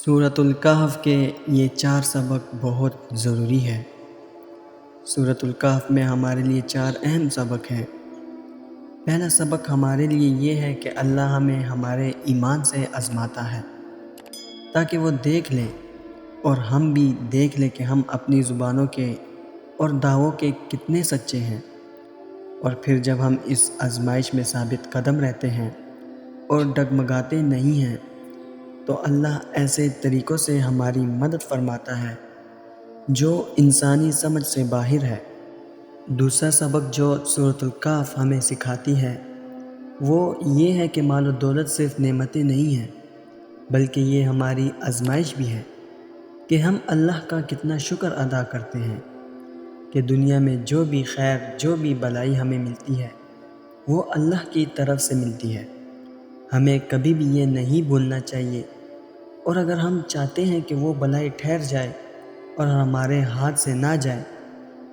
سورۃ الکہف کے یہ 4 سبق بہت ضروری ہے۔ سورۃ الکہف میں ہمارے لیے 4 اہم سبق ہیں۔ پہلا سبق ہمارے لیے یہ ہے کہ اللہ ہمیں ہمارے ایمان سے آزماتا ہے تاکہ وہ دیکھ لیں اور ہم بھی دیکھ لیں کہ ہم اپنی زبانوں کے اور دعووں کے کتنے سچے ہیں، اور پھر جب ہم اس آزمائش میں ثابت قدم رہتے ہیں اور ڈگمگاتے نہیں ہیں تو اللہ ایسے طریقوں سے ہماری مدد فرماتا ہے جو انسانی سمجھ سے باہر ہے۔ دوسرا سبق جو سورۃ الکہف ہمیں سکھاتی ہے وہ یہ ہے کہ مال و دولت صرف نعمتیں نہیں ہیں، بلکہ یہ ہماری آزمائش بھی ہے کہ ہم اللہ کا کتنا شکر ادا کرتے ہیں کہ دنیا میں جو بھی خیر، جو بھی بلائی ہمیں ملتی ہے وہ اللہ کی طرف سے ملتی ہے۔ ہمیں کبھی بھی یہ نہیں بھولنا چاہیے، اور اگر ہم چاہتے ہیں کہ وہ بلائی ٹھہر جائے اور ہمارے ہاتھ سے نہ جائے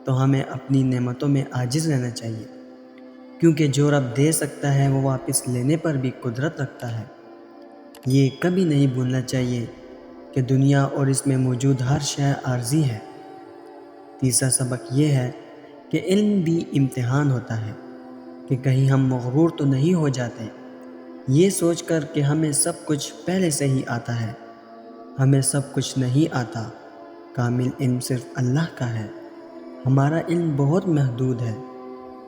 تو ہمیں اپنی نعمتوں میں عاجز رہنا چاہیے، کیونکہ جو رب دے سکتا ہے وہ واپس لینے پر بھی قدرت رکھتا ہے۔ یہ کبھی نہیں بھولنا چاہیے کہ دنیا اور اس میں موجود ہر شے عارضی ہے۔ تیسرا سبق یہ ہے کہ علم بھی امتحان ہوتا ہے کہ کہیں ہم مغرور تو نہیں ہو جاتے یہ سوچ کر کہ ہمیں سب کچھ پہلے سے ہی آتا ہے۔ ہمیں سب کچھ نہیں آتا، کامل علم صرف اللہ کا ہے۔ ہمارا علم بہت محدود ہے،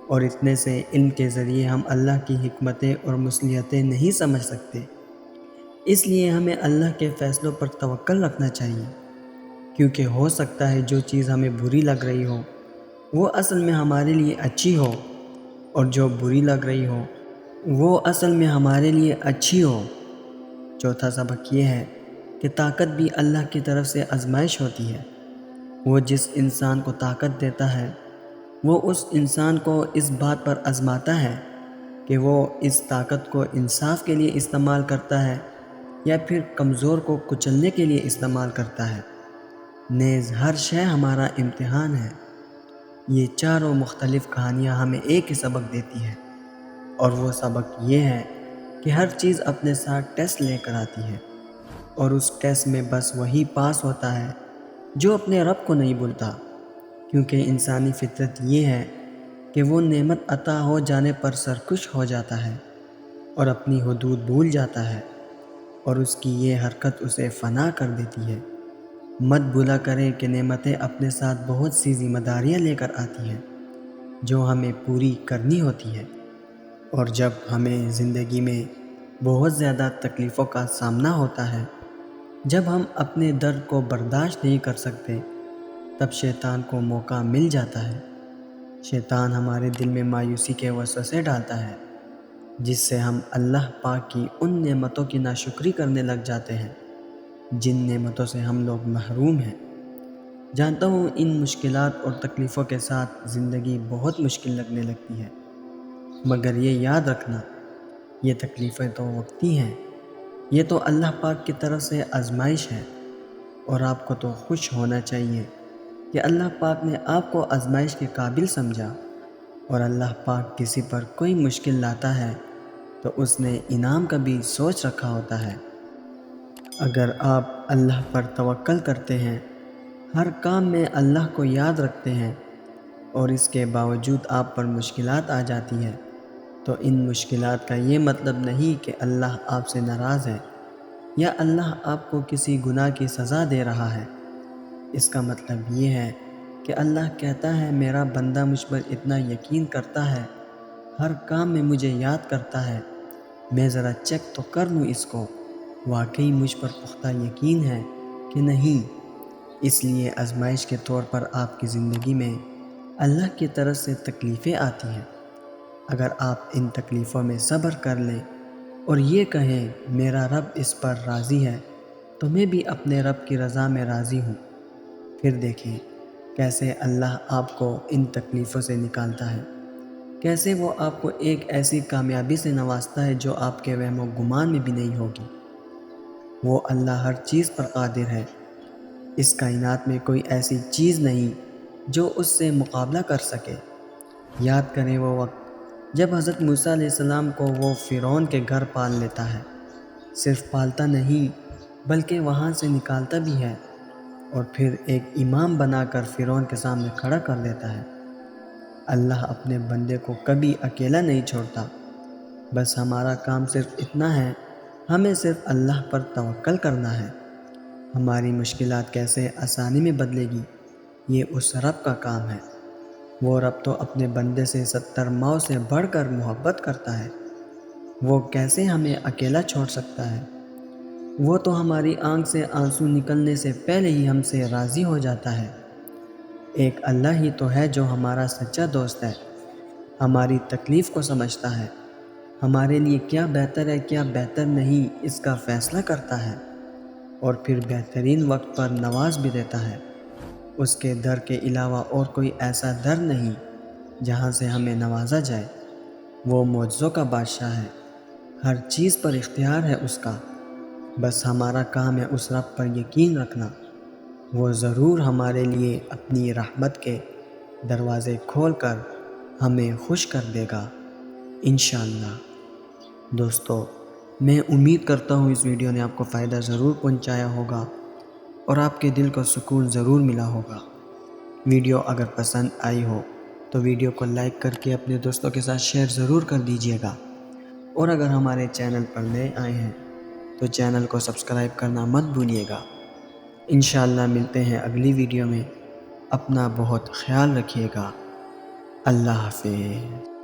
اور اتنے سے علم کے ذریعے ہم اللہ کی حکمتیں اور مصلحتیں نہیں سمجھ سکتے۔ اس لیے ہمیں اللہ کے فیصلوں پر توکل رکھنا چاہیے، کیونکہ ہو سکتا ہے جو چیز ہمیں بری لگ رہی ہو وہ اصل میں ہمارے لیے اچھی ہو، اور جو بری لگ رہی ہو وہ اصل میں ہمارے لیے اچھی ہو۔ چوتھا سبق یہ ہے کہ طاقت بھی اللہ کی طرف سے آزمائش ہوتی ہے۔ وہ جس انسان کو طاقت دیتا ہے وہ اس انسان کو اس بات پر آزماتا ہے کہ وہ اس طاقت کو انصاف کے لیے استعمال کرتا ہے یا پھر کمزور کو کچلنے کے لیے استعمال کرتا ہے۔ نیز ہر شے ہمارا امتحان ہے۔ یہ چاروں مختلف کہانیاں ہمیں ایک ہی سبق دیتی ہیں، اور وہ سبق یہ ہے کہ ہر چیز اپنے ساتھ ٹیسٹ لے کر آتی ہے، اور اس ٹیسٹ میں بس وہی پاس ہوتا ہے جو اپنے رب کو نہیں بھولتا، کیونکہ انسانی فطرت یہ ہے کہ وہ نعمت عطا ہو جانے پر سرخوش ہو جاتا ہے اور اپنی حدود بھول جاتا ہے، اور اس کی یہ حرکت اسے فنا کر دیتی ہے۔ مت بھولا کریں کہ نعمتیں اپنے ساتھ بہت سی ذمہ داریاں لے کر آتی ہیں جو ہمیں پوری کرنی ہوتی ہے، اور جب ہمیں زندگی میں بہت زیادہ تکلیفوں کا سامنا ہوتا ہے، جب ہم اپنے درد کو برداشت نہیں کر سکتے، تب شیطان کو موقع مل جاتا ہے۔ شیطان ہمارے دل میں مایوسی کے وسوسے ڈالتا ہے، جس سے ہم اللہ پاک کی ان نعمتوں کی ناشکری کرنے لگ جاتے ہیں جن نعمتوں سے ہم لوگ محروم ہیں۔ جانتا ہوں ان مشکلات اور تکلیفوں کے ساتھ زندگی بہت مشکل لگنے لگتی ہے، مگر یہ یاد رکھنا، یہ تکلیفیں تو وقتی ہیں، یہ تو اللہ پاک کی طرف سے آزمائش ہے، اور آپ کو تو خوش ہونا چاہیے کہ اللہ پاک نے آپ کو آزمائش کے قابل سمجھا، اور اللہ پاک کسی پر کوئی مشکل لاتا ہے تو اس نے انعام کا بھی سوچ رکھا ہوتا ہے۔ اگر آپ اللہ پر توکل کرتے ہیں، ہر کام میں اللہ کو یاد رکھتے ہیں، اور اس کے باوجود آپ پر مشکلات آ جاتی ہیں، تو ان مشکلات کا یہ مطلب نہیں کہ اللہ آپ سے ناراض ہے یا اللہ آپ کو کسی گناہ کی سزا دے رہا ہے۔ اس کا مطلب یہ ہے کہ اللہ کہتا ہے میرا بندہ مجھ پر اتنا یقین کرتا ہے، ہر کام میں مجھے یاد کرتا ہے، میں ذرا چیک تو کر لوں اس کو، واقعی مجھ پر پختہ یقین ہے کہ نہیں۔ اس لیے آزمائش کے طور پر آپ کی زندگی میں اللہ کی طرف سے تکلیفیں آتی ہیں۔ اگر آپ ان تکلیفوں میں صبر کر لیں اور یہ کہیں میرا رب اس پر راضی ہے تو میں بھی اپنے رب کی رضا میں راضی ہوں، پھر دیکھیں کیسے اللہ آپ کو ان تکلیفوں سے نکالتا ہے، کیسے وہ آپ کو ایک ایسی کامیابی سے نوازتا ہے جو آپ کے وہم و گمان میں بھی نہیں ہوگی۔ وہ اللہ ہر چیز پر قادر ہے، اس کائنات میں کوئی ایسی چیز نہیں جو اس سے مقابلہ کر سکے۔ یاد کریں وہ وقت جب حضرت موسیٰ علیہ السلام کو وہ فرعون کے گھر پال لیتا ہے، صرف پالتا نہیں بلکہ وہاں سے نکالتا بھی ہے اور پھر ایک امام بنا کر فرعون کے سامنے کھڑا کر دیتا ہے۔ اللہ اپنے بندے کو کبھی اکیلا نہیں چھوڑتا۔ بس ہمارا کام صرف اتنا ہے، ہمیں صرف اللہ پر توکل کرنا ہے۔ ہماری مشکلات کیسے آسانی میں بدلے گی، یہ اس رب کا کام ہے۔ وہ رب تو اپنے بندے سے 70 ماؤں سے بڑھ کر محبت کرتا ہے۔ وہ کیسے ہمیں اکیلا چھوڑ سکتا ہے؟ وہ تو ہماری آنکھ سے آنسو نکلنے سے پہلے ہی ہم سے راضی ہو جاتا ہے۔ ایک اللہ ہی تو ہے جو ہمارا سچا دوست ہے، ہماری تکلیف کو سمجھتا ہے، ہمارے لیے کیا بہتر ہے کیا بہتر نہیں اس کا فیصلہ کرتا ہے، اور پھر بہترین وقت پر نواز بھی دیتا ہے۔ اس کے در کے علاوہ اور کوئی ایسا در نہیں جہاں سے ہمیں نوازا جائے۔ وہ معجزوں کا بادشاہ ہے، ہر چیز پر اختیار ہے اس کا۔ بس ہمارا کام ہے اس رب پر یقین رکھنا۔ وہ ضرور ہمارے لیے اپنی رحمت کے دروازے کھول کر ہمیں خوش کر دے گا انشاءاللہ۔ دوستو، میں امید کرتا ہوں اس ویڈیو نے آپ کو فائدہ ضرور پہنچایا ہوگا اور آپ کے دل کو سکون ضرور ملا ہوگا۔ ویڈیو اگر پسند آئی ہو تو ویڈیو کو لائک کر کے اپنے دوستوں کے ساتھ شیئر ضرور کر دیجیے گا، اور اگر ہمارے چینل پر نئے آئے ہیں تو چینل کو سبسکرائب کرنا مت بھولیے گا۔ انشاءاللہ ملتے ہیں اگلی ویڈیو میں۔ اپنا بہت خیال رکھیے گا۔ اللہ حافظ۔